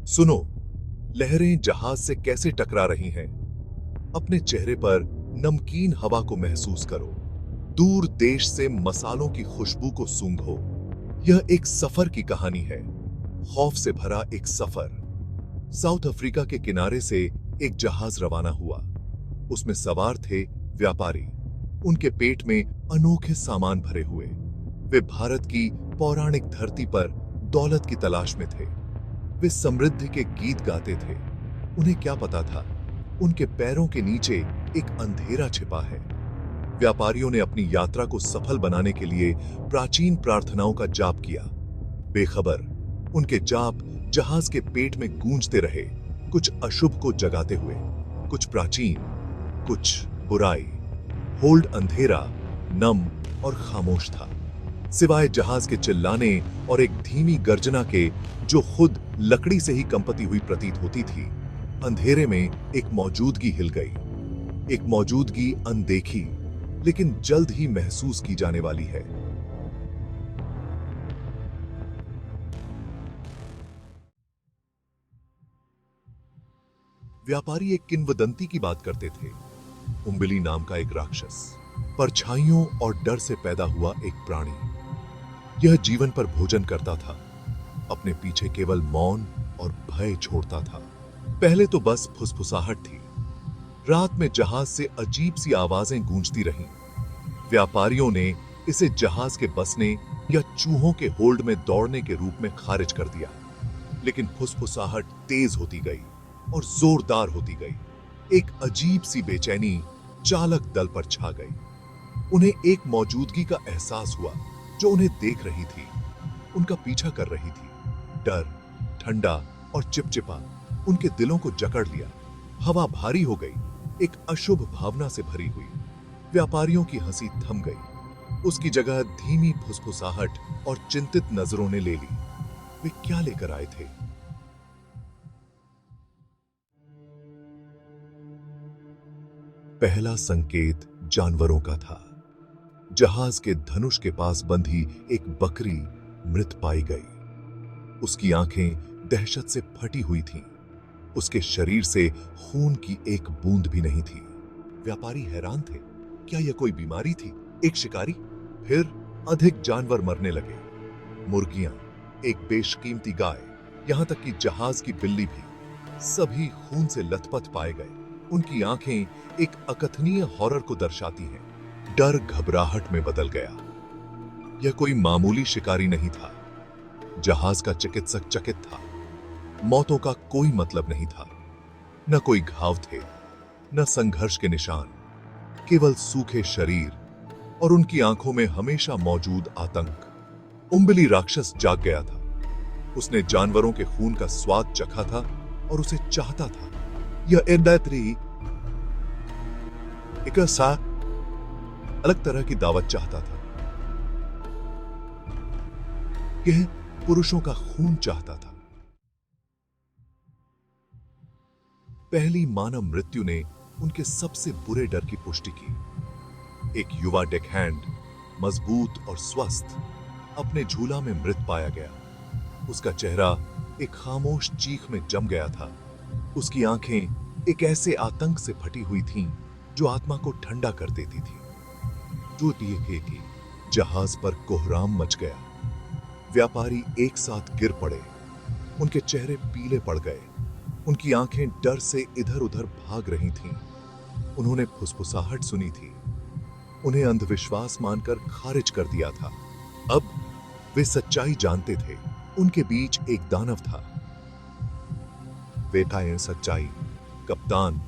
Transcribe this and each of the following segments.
सुनो, लहरें जहाज से कैसे टकरा रही हैं। अपने चेहरे पर नमकीन हवा को महसूस करो। दूर देश से मसालों की खुशबू को सूंघो। यह एक सफर की कहानी है, खौफ से भरा एक सफर। साउथ अफ्रीका के किनारे से एक जहाज रवाना हुआ। उसमें सवार थे व्यापारी। उनके पेट में अनोखे सामान भरे हुए। वे भारत की पौराणिक धरती पर दौलत की तलाश में थे। वे समृद्धि के गीत गाते थे। उन्हें क्या पता था, उनके पैरों के नीचे एक अंधेरा छिपा है। व्यापारियों ने अपनी यात्रा को सफल बनाने के लिए प्राचीन प्रार्थनाओं का जाप किया। बेखबर, उनके जाप जहाज के पेट में गूंजते रहे, कुछ अशुभ को जगाते हुए, कुछ प्राचीन, कुछ बुराई। होल्ड अंधेरा, नम और खामोश था, सिवाय जहाज के चिल्लाने और एक धीमी गर्जना के, जो खुद लकड़ी से ही कंपती हुई प्रतीत होती थी। अंधेरे में एक मौजूदगी हिल गई, एक मौजूदगी अनदेखी, लेकिन जल्द ही महसूस की जाने वाली है। व्यापारी एक किंवदंती की बात करते थे। उम्बिली नाम का एक राक्षस, परछाइयों और डर से पैदा हुआ एक प्राणी। यह जीवन पर भोजन करता था, अपने पीछे केवल मौन और भय छोड़ता था। पहले तो बस फुसफुसाहट थी। रात में जहाज से अजीब सी आवाजें गूंजती रहीं। व्यापारियों ने इसे जहाज के बसने या चूहों के होल्ड में दौड़ने के रूप में खारिज कर दिया। लेकिन फुसफुसाहट तेज होती गई और जोरदार होती गई। एक अजीब सी बेचैनी चालक दल पर छा गई। उन्हें एक मौजूदगी का एहसास हुआ जो उन्हें देख रही थी, उनका पीछा कर रही थी। डर, ठंडा और चिपचिपा उनके दिलों को जकड़ लिया। हवा भारी हो गई, एक अशुभ भावना से भरी हुई। व्यापारियों की हंसी थम गई। उसकी जगह धीमी फुसफुसाहट और चिंतित नजरों ने ले ली। वे क्या लेकर आए थे? पहला संकेत जानवरों का था। जहाज के धनुष के पास बंधी एक बकरी मृत पाई गई। उसकी आंखें दहशत से फटी हुई थीं। उसके शरीर से खून की एक बूंद भी नहीं थी। व्यापारी हैरान थे। क्या यह कोई बीमारी थी? एक शिकारी? फिर अधिक जानवर मरने लगे। मुर्गियां, एक बेशकीमती गाय, यहां तक कि जहाज की बिल्ली भी, सभी खून से लथपथ पाए गए। उनकी आंखें एक अकथनीय हॉरर को दर्शाती हैं। डर घबराहट में बदल गया। यह कोई मामूली शिकारी नहीं था। जहाज का चिकित्सक चकित था। मौतों का कोई मतलब नहीं था। न कोई घाव थे, न संघर्ष के निशान, केवल सूखे शरीर और उनकी आंखों में हमेशा मौजूद आतंक। उम्बिली राक्षस जाग गया था। उसने जानवरों के खून का स्वाद चखा था और उसे चाहता था। यह एदात्री एक सा अलग तरह की दावत चाहता था। यह पुरुषों का खून चाहता था। पहली मानव मृत्यु ने उनके सबसे बुरे डर की पुष्टि की। एक युवा डेकहैंड, मजबूत और स्वस्थ, अपने झूला में मृत पाया गया। उसका चेहरा एक खामोश चीख में जम गया था। उसकी आंखें एक ऐसे आतंक से फटी हुई थीं जो आत्मा को ठंडा कर देती थी। जो की जहाज पर कोहराम मच गया। व्यापारी एक साथ गिर पड़े। उनके चेहरे पीले पड़ गए। उनकी आंखें डर से इधर-उधर भाग रही थीं। उन्होंने फुसफुसाहट सुनी थी। उन्हें अंधविश्वास मानकर खारिज कर दिया था। अब वे सच्चाई जानते थे। उनके बीच एक दानव था। बेकायर सच्चाई। कप्तान,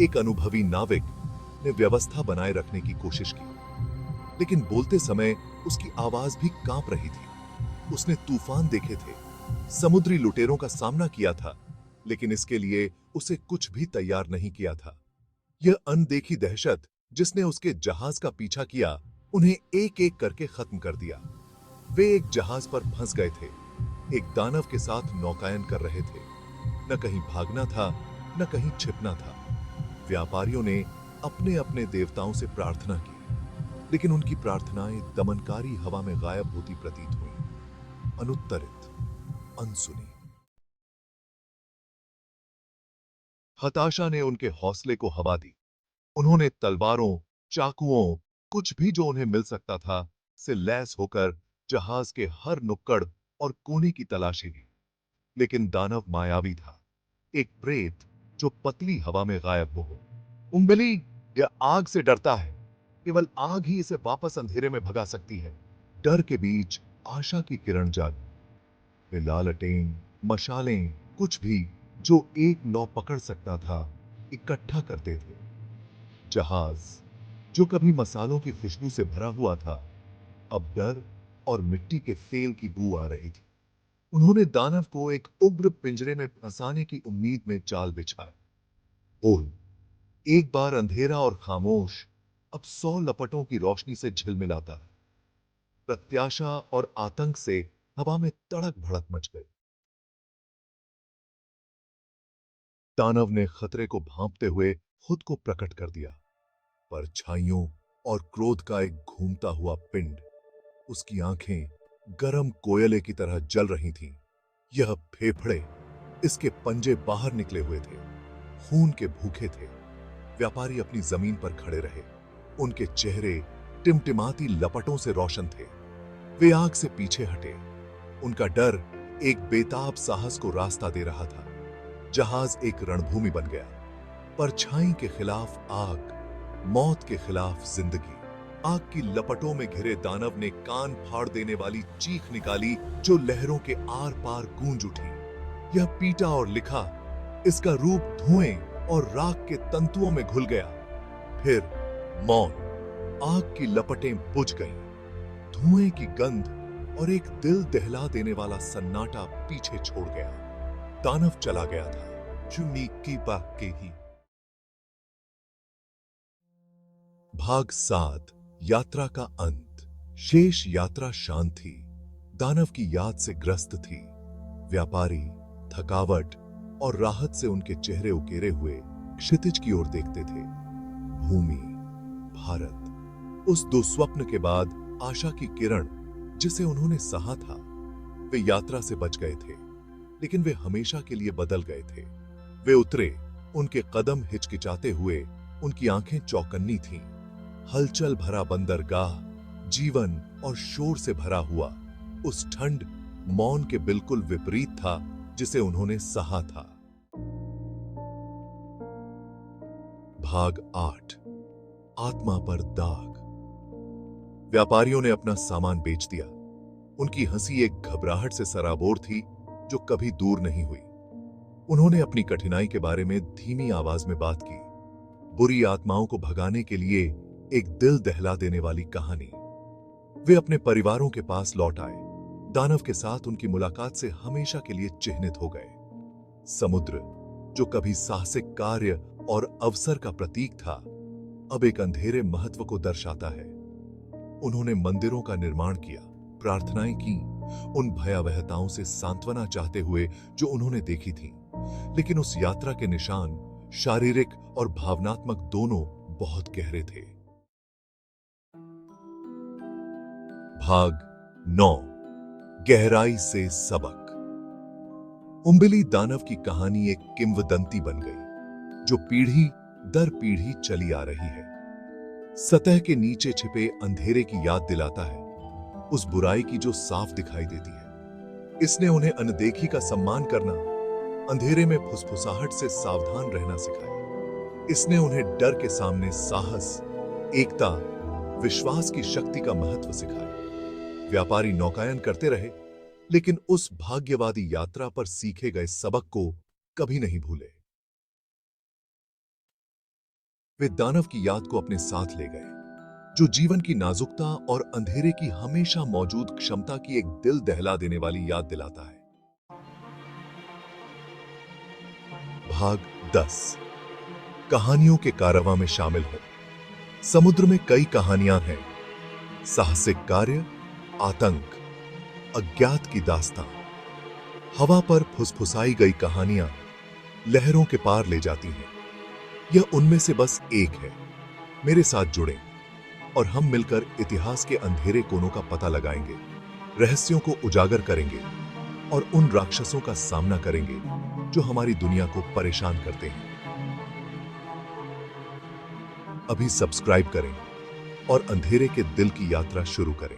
एक अनुभवी नाविक, ने व्यवस्था बनाए रखने की कोशिश की, लेकिन बोलते समय उसकी आवाज भी कांप रही थी। उसने तूफान देखे थे, समुद्री लुटेरों का सामना किया था, लेकिन इसके लिए उसे कुछ भी तैयार नहीं किया था। यह अनदेखी दहशत जिसने उसके जहाज का पीछा किया, उन्हें एक-एक करके खत्म कर दिया। वे एक जहाज पर फंस गए थे, एक दानव के साथ नौकायन कर रहे थे। न कहीं भागना था, न कहीं छिपना था। व्यापारियों ने अपने अपने देवताओं से प्रार्थना की, लेकिन उनकी प्रार्थनाएं दमनकारी हवा में गायब होती प्रतीत हुई, अनुत्तरित, अनसुनी। हताशा ने उनके हौसले को हवा दी। उन्होंने तलवारों, चाकुओं, कुछ भी जो उन्हें मिल सकता था, से लैस होकर जहाज के हर नुक्कड़ और कोने की तलाशी ली। लेकिन दानव मायावी था, एक प्रेत जो पतली हवा में गायब हो। उम्बिली यह आग से डरता है, केवल आग ही इसे वापस अंधेरे में भगा सकती है। डर के बीच आशा की किरण जागी। वे लालटेन, मशालें, कुछ भी जो एक नौ पकड़ सकता था, इकट्ठा करते थे। जहाज जो कभी मसालों की खुशबू से भरा हुआ था, अब डर और मिट्टी के तेल की बू आ रही थी। उन्होंने दानव को एक उग्र पिंजरे में फंसाने की उम्मीद में जाल बिछाया। बोल, एक बार अंधेरा और खामोश, अब 100 लपटों की रोशनी से झिलमिलाता है। प्रत्याशा और आतंक से हवा में तड़क भड़क मच गई। दानव ने खतरे को भांपते हुए खुद को प्रकट कर दिया। परछाइयों और क्रोध का एक घूमता हुआ पिंड। उसकी आंखें गरम कोयले की तरह जल रही थीं। यह फेफड़े, इसके पंजे बाहर निकले हुए थे, खून के भूखे थे। व्यापारी अपनी जमीन पर खड़े रहे। उनके चेहरे टिमटिमाती लपटों से रोशन थे। वे आग से पीछे हटे। उनका डर एक बेताब साहस को रास्ता दे रहा था। जहाज एक रणभूमि बन गया। परछाई के खिलाफ आग, मौत के खिलाफ जिंदगी। आग की लपटों में घिरे दानव ने कान फाड़ देने वाली चीख निकाली जो लहरों के आर पार गूंज उठी। यह पीटा और लिखा, इसका रूप धुएं और राख के तंतुओं में घुल गया। फिर मौन। आग की लपटें बुझ गईं। धुएं की गंध और एक दिल दहला देने वाला सन्नाटा पीछे छोड़ गया। दानव चला गया था, चुन्नी की बाग के ही। भाग 7, यात्रा का अंत। शेष यात्रा शांत थी। दानव की याद से ग्रस्त थी। व्यापारी थकावट और राहत से उनके चेहरे उकेरे हुए क्षितिज की ओर देखते थे। भूमि, भारत, उस दुस्वप्न के बाद आशा की किरण जिसे उन्होंने सहा था। वे यात्रा से बच गए थे, लेकिन वे हमेशा के लिए बदल गए थे। वे उतरे, उनके कदम हिचकिचाते हुए, उनकी आंखें चौकन्नी थीं। हलचल भरा बंदरगाह, जीवन और शोर से भरा हुआ, उस ठंड मौन के बिल्कुल विपरीत था जिसे उन्होंने सहा था। भाग 8, आत्मा पर दाग। व्यापारियों ने अपना सामान बेच दिया। उनकी हंसी एक घबराहट से सराबोर थी जो कभी दूर नहीं हुई। उन्होंने अपनी कठिनाई के बारे में धीमी आवाज में बात की। बुरी आत्माओं को भगाने के लिए एक दिल दहला देने वाली कहानी। वे अपने परिवारों के पास लौट आए। दानव के साथ उनकी मुलाकात से हमेशा के लिए चिह्नित हो गए। समुद्र जो कभी साहसिक कार्य और अवसर का प्रतीक था, अब एक अंधेरे महत्व को दर्शाता है। उन्होंने मंदिरों का निर्माण किया, प्रार्थनाएं की, उन भयावहताओं से सांत्वना चाहते हुए जो उन्होंने देखी थी। लेकिन उस यात्रा के निशान, शारीरिक और भावनात्मक दोनों, बहुत गहरे थे। भाग 9, गहराई से सबक। उम्बिली दानव की कहानी एक किंवदंती बन गई जो पीढ़ी दर पीढ़ी चली आ रही है। सतह के नीचे छिपे अंधेरे की याद दिलाता है, उस बुराई की जो साफ दिखाई देती है। इसने उन्हें अनदेखी का सम्मान करना, अंधेरे में फुसफुसाहट से सावधान रहना सिखाया। इसने उन्हें डर के सामने साहस, एकता, विश्वास की शक्ति का महत्व सिखाया। व्यापारी नौकायन करते रहे, लेकिन उस भाग्यवादी यात्रा पर सीखे गए सबक को कभी नहीं भूले। वे दानव की याद को अपने साथ ले गए, जो जीवन की नाजुकता और अंधेरे की हमेशा मौजूद क्षमता की एक दिल दहला देने वाली याद दिलाता है। भाग 10, कहानियों के कारवां में शामिल हो। समुद्र में कई कहानियां हैं, साहसिक कार्य, आतंक, अज्ञात की दास्तां। हवा पर फुसफुसाई गई कहानियां लहरों के पार ले जाती हैं। यह उनमें से बस एक है। मेरे साथ जुड़ें और हम मिलकर इतिहास के अंधेरे कोनों का पता लगाएंगे, रहस्यों को उजागर करेंगे और उन राक्षसों का सामना करेंगे जो हमारी दुनिया को परेशान करते हैं। अभी सब्सक्राइब करें और अंधेरे के दिल की यात्रा शुरू करें।